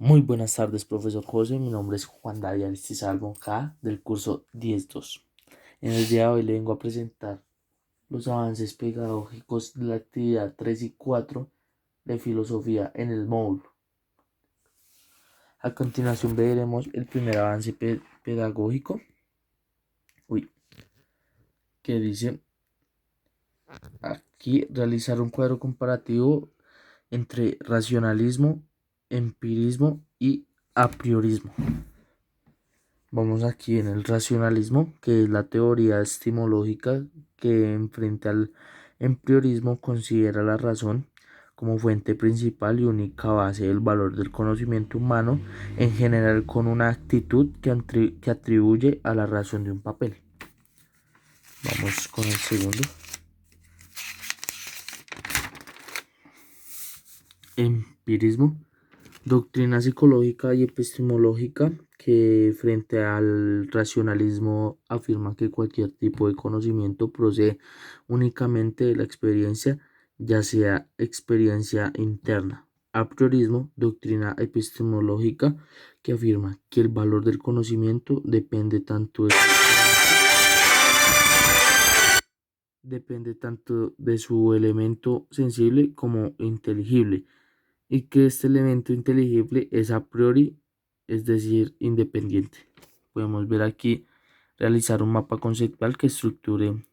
Muy buenas tardes, profesor José. Mi nombre es Juan David Aristizábal Moncada del curso 10.2. En el día de hoy le vengo a presentar los avances pedagógicos de la actividad 3 y 4 de filosofía en el módulo. A continuación veremos el primer avance pedagógico, que dice aquí realizar un cuadro comparativo entre racionalismo, empirismo y apriorismo. Vamos aquí en el racionalismo, que es la teoría estimológica que frente al empirismo considera la razón como fuente principal y única base del valor del conocimiento humano, en general con una actitud que atribuye a la razón de un papel. Vamos con el segundo. Empirismo. Doctrina psicológica y epistemológica que frente al racionalismo afirma que cualquier tipo de conocimiento procede únicamente de la experiencia, ya sea experiencia interna. A priorismo, doctrina epistemológica que afirma que el valor del conocimiento depende tanto de su elemento sensible como inteligible, y que este elemento inteligible es a priori, es decir, independiente. Podemos ver aquí realizar un mapa conceptual que estructure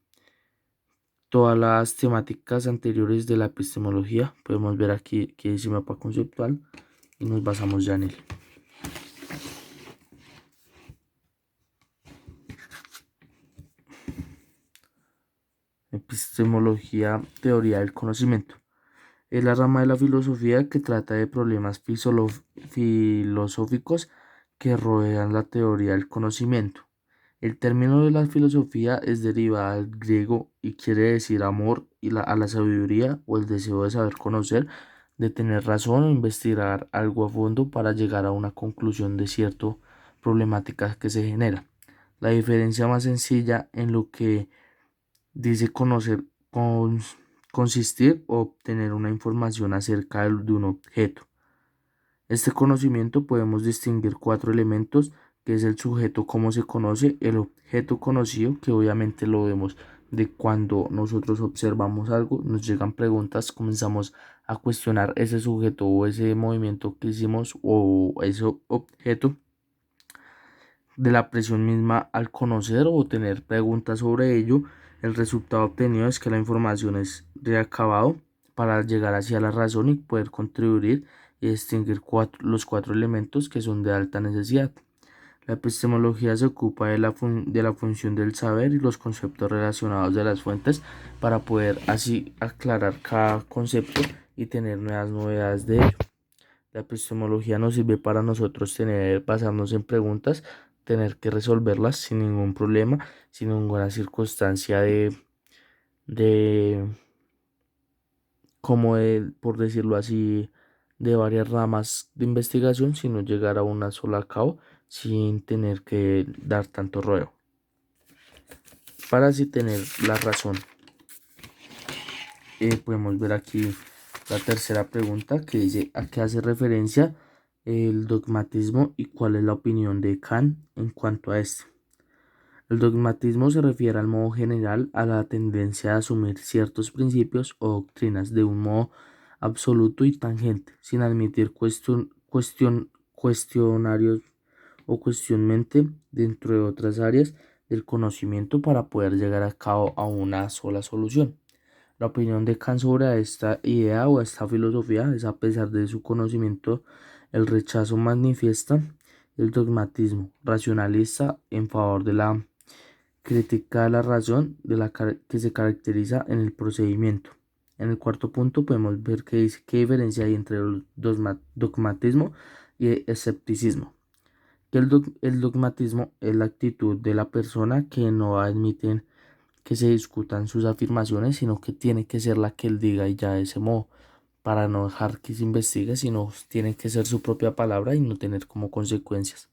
todas las temáticas anteriores de la epistemología. Podemos ver aquí que es el mapa conceptual y nos basamos ya en él. Epistemología, teoría del conocimiento. Es la rama de la filosofía que trata de problemas filosóficos que rodean la teoría del conocimiento. El término de la filosofía es derivado del griego y quiere decir amor a la sabiduría o el deseo de saber conocer, de tener razón o investigar algo a fondo para llegar a una conclusión de cierta problemática que se genera. La diferencia más sencilla en lo que dice conocer consistir o obtener una información acerca de un objeto. Este conocimiento podemos distinguir cuatro elementos, que es el sujeto, cómo se conoce, el objeto conocido, que obviamente lo vemos de cuando nosotros observamos algo, nos llegan preguntas, comenzamos a cuestionar ese sujeto o ese movimiento que hicimos o ese objeto, de la presión misma al conocer o tener preguntas sobre ello. El resultado obtenido es que la información es reacabado para llegar hacia la razón y poder contribuir y distinguir los cuatro elementos que son de alta necesidad. La epistemología se ocupa de la función del saber y los conceptos relacionados de las fuentes para poder así aclarar cada concepto y tener nuevas novedades de ello. La epistemología nos sirve para nosotros basarnos en preguntas, tener que resolverlas sin ningún problema, sin ninguna circunstancia de como por decirlo así, de varias ramas de investigación, sino llegar a una sola a cabo sin tener que dar tanto rodeo. Para así tener la razón. Podemos ver aquí la tercera pregunta que dice: ¿a qué hace referencia el dogmatismo y cuál es la opinión de Kant en cuanto a esto? El dogmatismo se refiere al modo general a la tendencia a asumir ciertos principios o doctrinas de un modo absoluto y tangente, sin admitir cuestionarios o cuestionmente dentro de otras áreas del conocimiento para poder llegar a cabo a una sola solución. La opinión de Kant sobre esta idea o esta filosofía es: a pesar de su conocimiento, el rechazo manifiesta el dogmatismo racionalista en favor de la crítica de la razón que se caracteriza en el procedimiento. En el cuarto punto podemos ver que dice qué diferencia hay entre el dogmatismo y el escepticismo. Que el dogmatismo es la actitud de la persona que no admite que se discutan sus afirmaciones, sino que tiene que ser la que él diga y ya de ese modo, para no dejar que se investigue, sino tiene que ser su propia palabra y no tener como consecuencias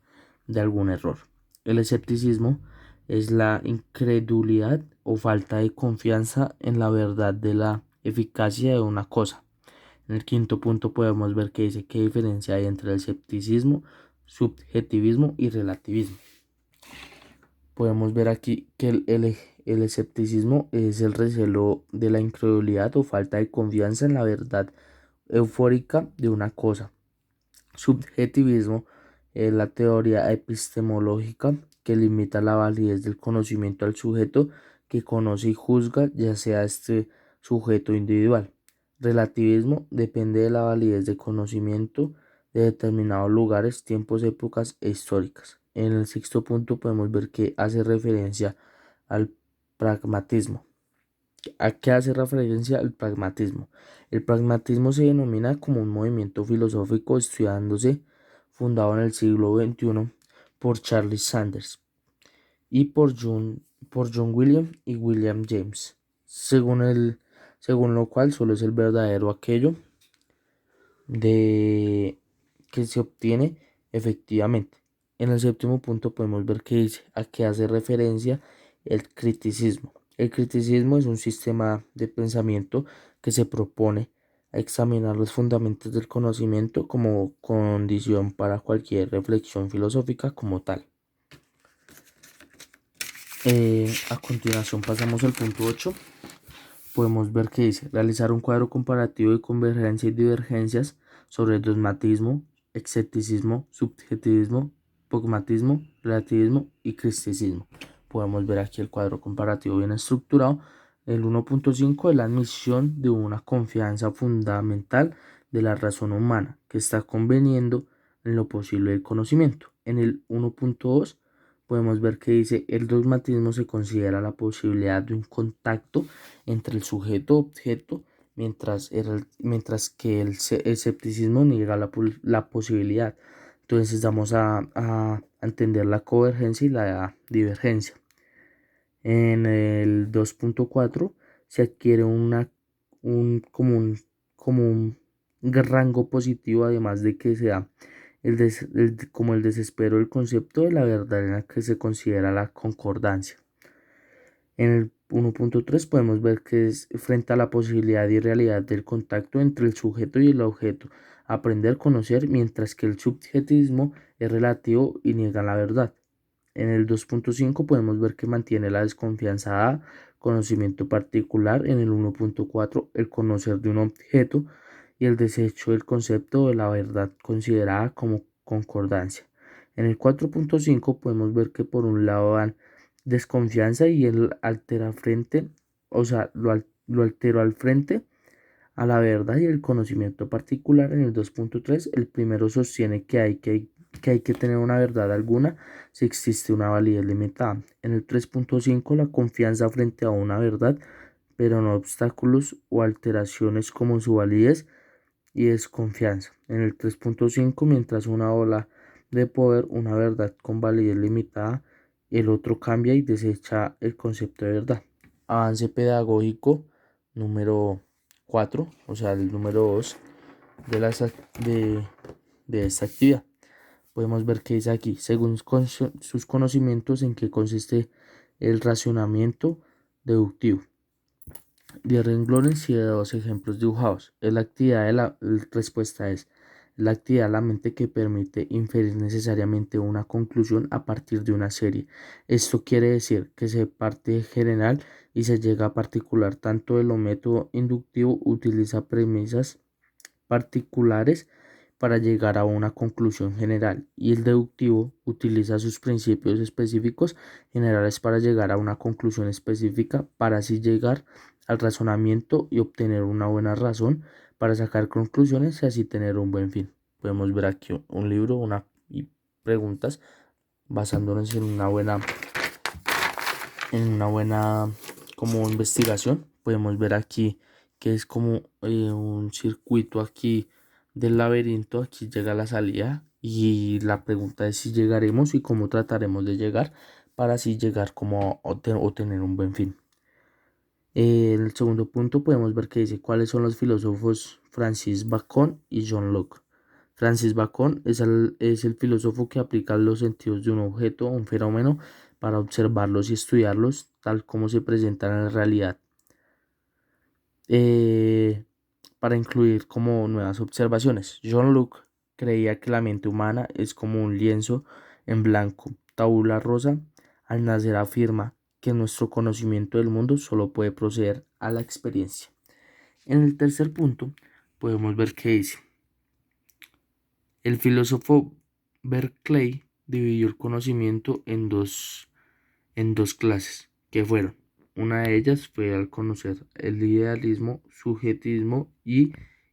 de algún error. El escepticismo es la incredulidad o falta de confianza en la verdad de la eficacia de una cosa. En el quinto punto podemos ver que dice qué diferencia hay entre el escepticismo, subjetivismo y relativismo. Podemos ver aquí que el escepticismo es el recelo de la incredulidad o falta de confianza en la verdad eufórica de una cosa. Subjetivismo es la teoría epistemológica que limita la validez del conocimiento al sujeto que conoce y juzga, ya sea este sujeto individual. Relativismo depende de la validez del conocimiento de determinados lugares, tiempos, épocas e históricas. En el sexto punto podemos ver que hace referencia al pragmatismo. ¿A qué hace referencia el pragmatismo? El pragmatismo se denomina como un movimiento filosófico estudiándose fundado en el siglo XXI por Charles Sanders y por John William y William James, según lo cual solo es el verdadero aquello de que se obtiene efectivamente. En el séptimo punto podemos ver que dice a qué hace referencia el criticismo. El criticismo es un sistema de pensamiento que se propone a examinar los fundamentos del conocimiento como condición para cualquier reflexión filosófica como tal. A continuación pasamos al punto 8. Podemos ver que dice realizar un cuadro comparativo de convergencia y divergencias sobre el dogmatismo, escepticismo, subjetivismo, pragmatismo, relativismo y criticismo. Podemos ver aquí el cuadro comparativo bien estructurado. El 1.5 es la admisión de una confianza fundamental de la razón humana que está conveniendo en lo posible del conocimiento. En el 1.2 podemos ver que dice el dogmatismo se considera la posibilidad de un contacto entre el sujeto-objeto, mientras que el escepticismo niega la posibilidad. Entonces vamos a entender la convergencia y la divergencia. En el 2.4 se adquiere como un rango positivo, además de que se da como el desespero del concepto de la verdad en la que se considera la concordancia. En el 1.3 podemos ver que es frente a la posibilidad y realidad del contacto entre el sujeto y el objeto, aprender, conocer, mientras que el subjetivismo es relativo y niega la verdad. En el 2.5 podemos ver que mantiene la desconfianza a conocimiento particular. En el 1.4 el conocer de un objeto y el desecho del concepto de la verdad considerada como concordancia. En el 4.5 podemos ver que por un lado dan desconfianza y el altera frente, o sea, lo alteró al frente a la verdad y el conocimiento particular. En el 2.3 el primero sostiene que hay que tener una verdad alguna si existe una validez limitada. En el 3.5 la confianza frente a una verdad, pero no obstáculos o alteraciones como su validez y desconfianza. En el 3.5 mientras una ola de poder, una verdad con validez limitada, el otro cambia y desecha el concepto de verdad. Avance pedagógico número 4, o sea, el número 2 de, de esta actividad. Podemos ver que dice aquí, según sus conocimientos, en qué consiste el racionamiento deductivo. 10 renglones y de 2 ejemplos dibujados. Es la actividad de la respuesta es la actividad de la mente que permite inferir necesariamente una conclusión a partir de una serie. Esto quiere decir que se parte general y se llega a particular. Tanto el método inductivo utiliza premisas particulares para llegar a una conclusión general y el deductivo utiliza sus principios específicos generales para llegar a una conclusión específica para así llegar al razonamiento y obtener una buena razón para sacar conclusiones y así tener un buen fin. Podemos ver aquí un libro y preguntas basándonos en una buena como investigación. Podemos ver aquí que es como un circuito aquí del laberinto. Aquí llega la salida y la pregunta es si llegaremos y cómo trataremos de llegar para así llegar como a obtener un buen fin. En el segundo punto podemos ver que dice cuáles son los filósofos Francis Bacon y John Locke. Francis Bacon es el filósofo que aplica los sentidos de un objeto o un fenómeno para observarlos y estudiarlos tal como se presentan en la realidad. para incluir como nuevas observaciones. John Locke creía que la mente humana es como un lienzo en blanco, tabula rosa. Al nacer afirma que nuestro conocimiento del mundo solo puede proceder a la experiencia. En el tercer punto podemos ver que dice: el filósofo Berkeley dividió el conocimiento en dos clases, que fueron: una de ellas fue al conocer el idealismo, subjetivismo y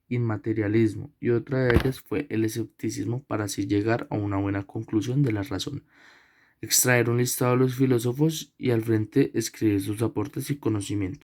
inmaterialismo, y otra de ellas fue el escepticismo, para así llegar a una buena conclusión de la razón. Extraer un listado de los filósofos y al frente escribir sus aportes y conocimientos.